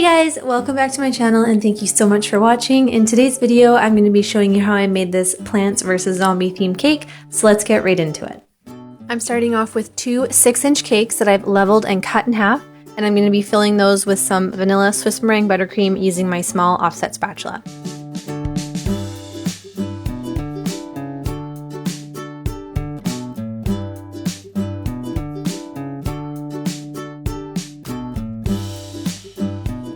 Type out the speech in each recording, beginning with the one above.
Hey guys, welcome back to my channel and thank you so much for watching. In today's video, I'm going to be showing you how I made this Plants vs. Zombie themed cake, so let's get right into it. I'm starting off with two 6-inch cakes that I've leveled and cut in half, and I'm going to be filling those with some vanilla Swiss meringue buttercream using my small offset spatula.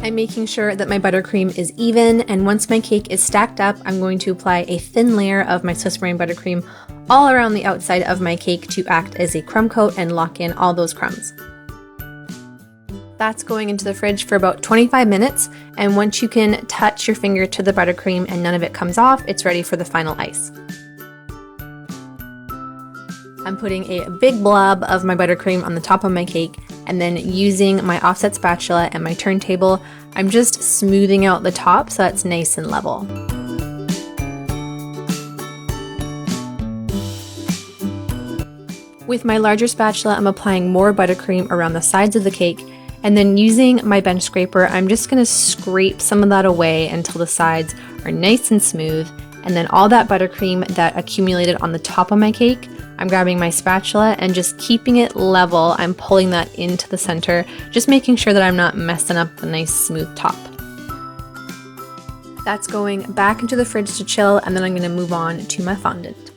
I'm making sure that my buttercream is even, and once my cake is stacked up, I'm going to apply a thin layer of my Swiss meringue buttercream all around the outside of my cake to act as a crumb coat and lock in all those crumbs. That's going into the fridge for about 25 minutes, and once you can touch your finger to the buttercream and none of it comes off, it's ready for the final ice. I'm putting a big blob of my buttercream on the top of my cake, and then using my offset spatula and my turntable, I'm just smoothing out the top so it's nice and level. With my larger spatula, I'm applying more buttercream around the sides of the cake, and then using my bench scraper, I'm just going to scrape some of that away until the sides are nice and smooth, and then all that buttercream that accumulated on the top of my cake, I'm grabbing my spatula and just keeping it level, I'm pulling that into the center, just making sure that I'm not messing up the nice smooth top. That's going back into the fridge to chill, and then I'm going to move on to my fondant.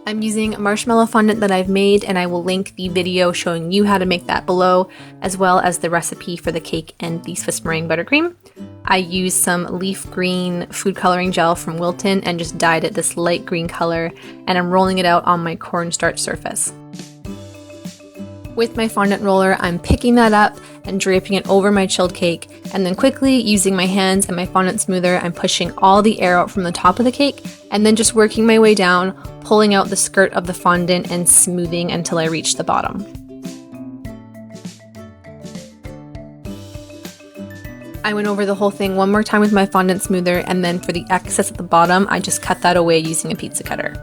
I'm using Marshmallow Fondant that I've made, and I will link the video showing you how to make that below, as well as the recipe for the cake and the Swiss meringue buttercream. I used some leaf green food coloring gel from Wilton and just dyed it this light green color, and I'm rolling it out on my cornstarch surface. With my fondant roller, I'm picking that up and draping it over my chilled cake, and then quickly using my hands and my fondant smoother, I'm pushing all the air out from the top of the cake, and then just working my way down, pulling out the skirt of the fondant and smoothing until I reach the bottom. I went over the whole thing one more time with my fondant smoother, and then for the excess at the bottom, I just cut that away using a pizza cutter.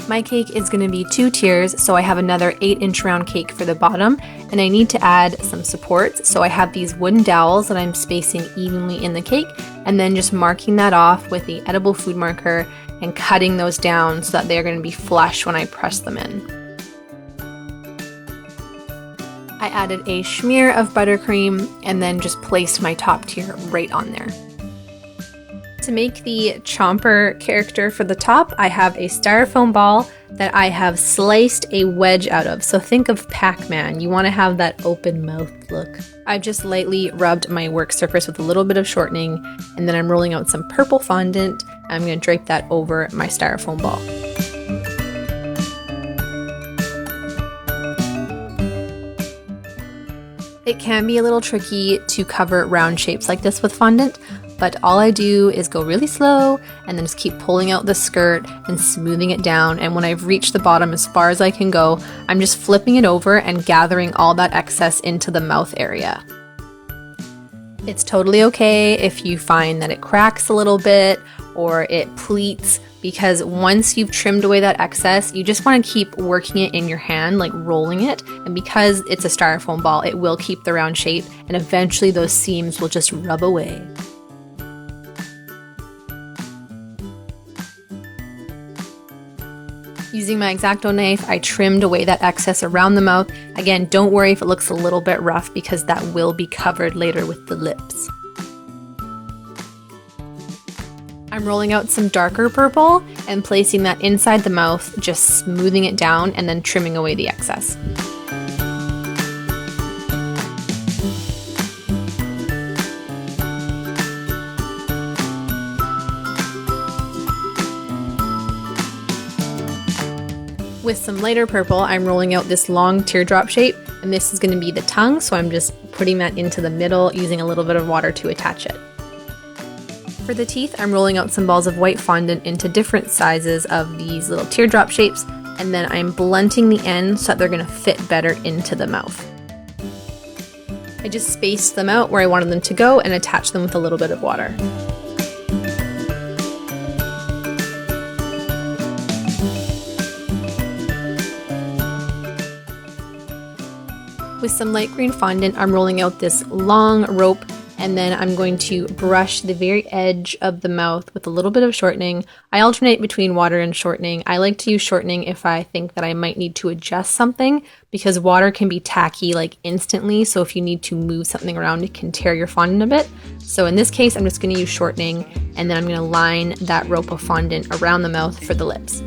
My cake is going to be 2 tiers, so I have another 8-inch round cake for the bottom, and I need to add some supports, so I have these wooden dowels that I'm spacing evenly in the cake, and then just marking that off with the edible food marker and cutting those down so that they're going to be flush when I press them in. I added a smear of buttercream and then just placed my top tier right on there. To make the Chomper character for the top, I have a styrofoam ball that I have sliced a wedge out of. So think of Pac-Man. You want to have that open mouth look. I've just lightly rubbed my work surface with a little bit of shortening, and then I'm rolling out some purple fondant. I'm going to drape that over my styrofoam ball. It can be a little tricky to cover round shapes like this with fondant, but all I do is go really slow and then just keep pulling out the skirt and smoothing it down, and when I've reached the bottom as far as I can go, I'm just flipping it over and gathering all that excess into the mouth area. It's totally okay if you find that it cracks a little bit or it pleats, because once you've trimmed away that excess, you just want to keep working it in your hand, like rolling it, and because it's a styrofoam ball, it will keep the round shape, and eventually those seams will just rub away. Using my X-Acto knife, I trimmed away that excess around the mouth. Again, don't worry if it looks a little bit rough, because that will be covered later with the lips. I'm rolling out some darker purple and placing that inside the mouth, just smoothing it down and then trimming away the excess. With some lighter purple, I'm rolling out this long teardrop shape, and this is going to be the tongue, so I'm just putting that into the middle using a little bit of water to attach it. For the teeth, I'm rolling out some balls of white fondant into different sizes of these little teardrop shapes, and then I'm blunting the ends so that they're going to fit better into the mouth. I just spaced them out where I wanted them to go and attached them with a little bit of water. With some light green fondant, I'm rolling out this long rope, and then I'm going to brush the very edge of the mouth with a little bit of shortening. I alternate between water and shortening. I like to use shortening if I think that I might need to adjust something, because water can be tacky like instantly, so if you need to move something around, it can tear your fondant a bit. So in this case, I'm just going to use shortening, and then I'm going to line that rope of fondant around the mouth for the lips.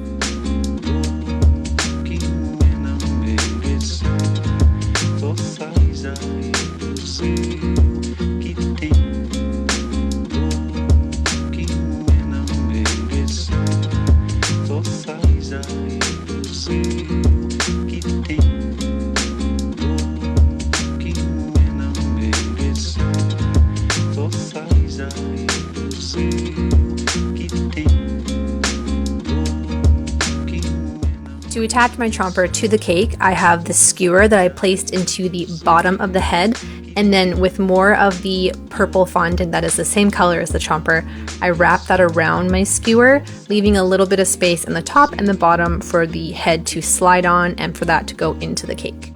To attach my chomper to the cake, I have the skewer that I placed into the bottom of the head, and then with more of the purple fondant that is the same color as the chomper, I wrap that around my skewer, leaving a little bit of space in the top and the bottom for the head to slide on and for that to go into the cake.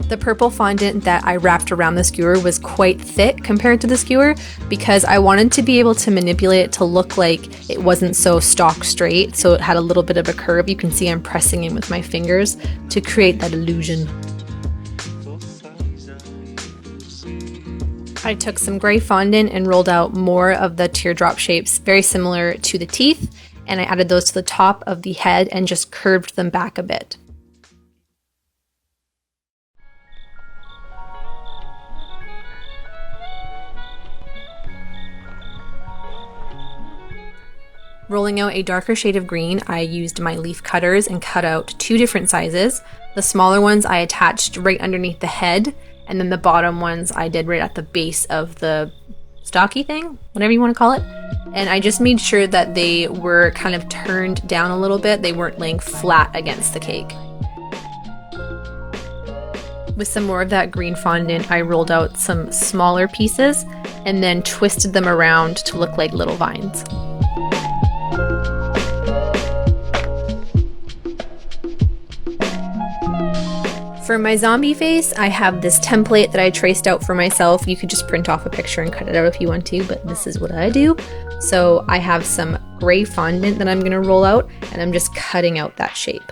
The purple fondant that I wrapped around the skewer was quite thick compared to the skewer because I wanted to be able to manipulate it to look like it wasn't so stock straight, so it had a little bit of a curve. You can see I'm pressing in with my fingers to create that illusion. I took some gray fondant and rolled out more of the teardrop shapes very similar to the teeth, and I added those to the top of the head and just curved them back a bit. Rolling out a darker shade of green, I used my leaf cutters and cut out 2 different sizes. The smaller ones I attached right underneath the head, and then the bottom ones I did right at the base of the stocky thing, whatever you want to call it. And I just made sure that they were kind of turned down a little bit. They weren't laying flat against the cake. With some more of that green fondant, I rolled out some smaller pieces and then twisted them around to look like little vines. For my zombie face, I have this template that I traced out for myself. You could just print off a picture and cut it out if you want to, but this is what I do. So I have some gray fondant that I'm going to roll out, and I'm just cutting out that shape.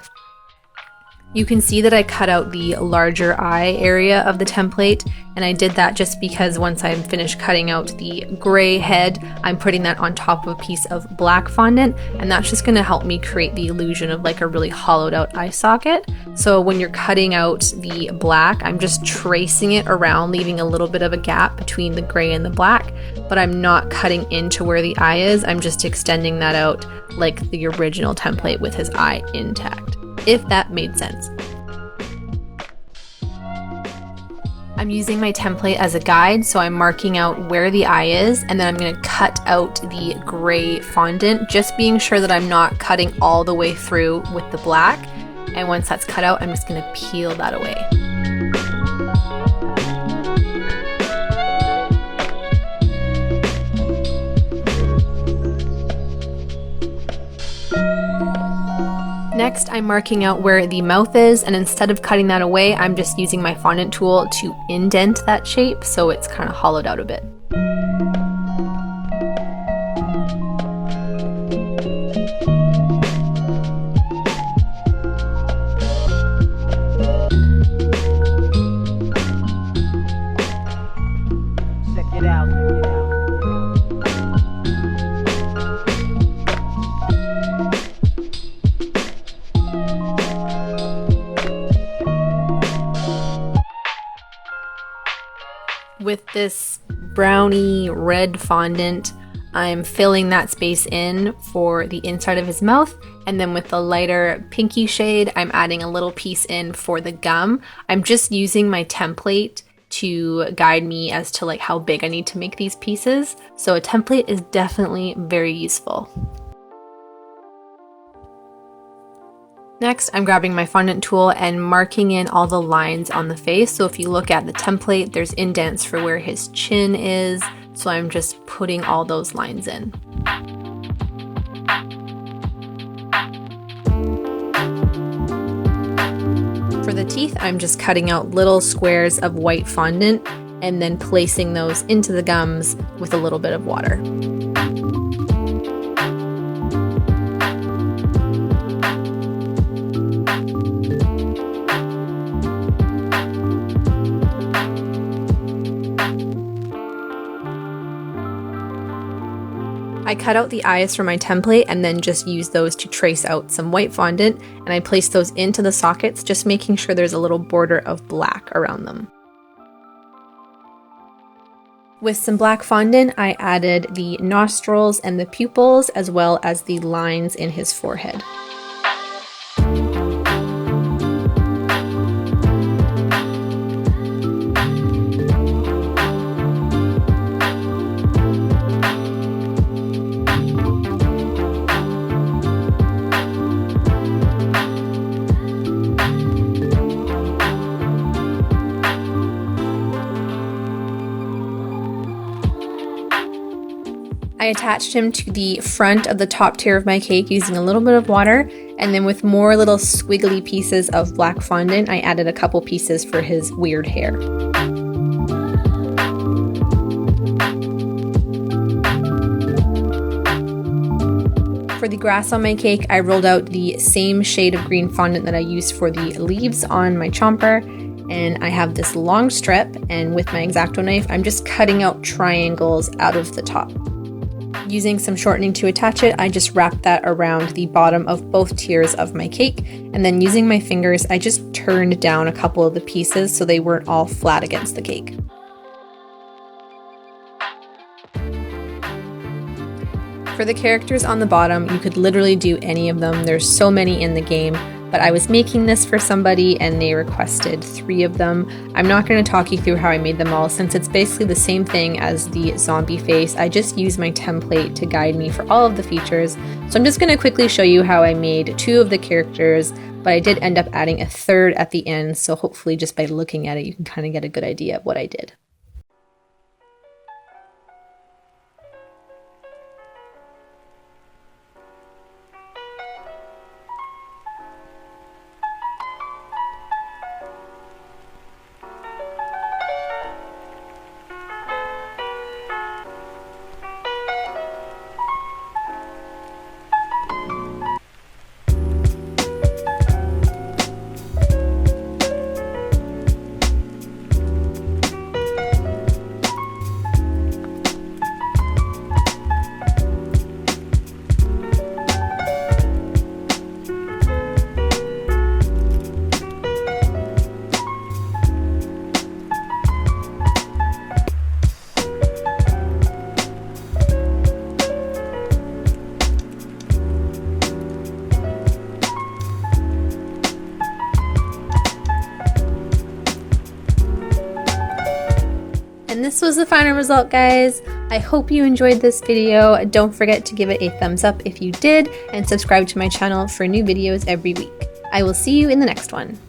You can see that I cut out the larger eye area of the template, and I did that just because once I'm finished cutting out the gray head, I'm putting that on top of a piece of black fondant, and that's just going to help me create the illusion of like a really hollowed out eye socket. So when you're cutting out the black, I'm just tracing it around, leaving a little bit of a gap between the gray and the black, but I'm not cutting into where the eye is. I'm just extending that out like the original template with his eye intact, if that made sense. I'm using my template as a guide, so I'm marking out where the eye is, and then I'm going to cut out the gray fondant, just being sure that I'm not cutting all the way through with the black. And once that's cut out, I'm just going to peel that away. Next, I'm marking out where the mouth is, and instead of cutting that away, I'm just using my fondant tool to indent that shape so it's kind of hollowed out a bit. Check it out. With this browny red fondant, I'm filling that space in for the inside of his mouth, and then with the lighter pinky shade, I'm adding a little piece in for the gum. I'm just using my template to guide me as to like how big I need to make these pieces, so a template is definitely very useful. Next, I'm grabbing my fondant tool and marking in all the lines on the face. So if you look at the template, there's indents for where his chin is. So I'm just putting all those lines in. the teeth, I'm just cutting out little squares of white fondant and then placing those into the gums with a little bit of water. I cut out the eyes from my template and then just used those to trace out some white fondant, and I placed those into the sockets, just making sure there's a little border of black around them. With some black fondant, I added the nostrils and the pupils, as well as the lines in his forehead. I attached him to the front of the top tier of my cake using a little bit of water, and then with more little squiggly pieces of black fondant, I added a couple pieces for his weird hair. For the grass on my cake, I rolled out the same shade of green fondant that I used for the leaves on my Chomper, and I have this long strip, and with my X-Acto knife, I'm just cutting out triangles out of the top. Using some shortening to attach it, I just wrapped that around the bottom of both tiers of my cake, and then using my fingers, I just turned down a couple of the pieces so they weren't all flat against the cake. For the characters on the bottom, you could literally do any of them. There's so many in the game, but I was making this for somebody and they requested 3 of them. I'm not going to talk you through how I made them all since it's basically the same thing as the zombie face. I just used my template to guide me for all of the features. So I'm just going to quickly show you how I made 2 of the characters, but I did end up adding a 3rd at the end, so hopefully just by looking at it you can kind of get a good idea of what I did. And this was the final result, guys. I hope you enjoyed this video. Don't forget to give it a thumbs up if you did, and subscribe to my channel for new videos every week. I will see you in the next one.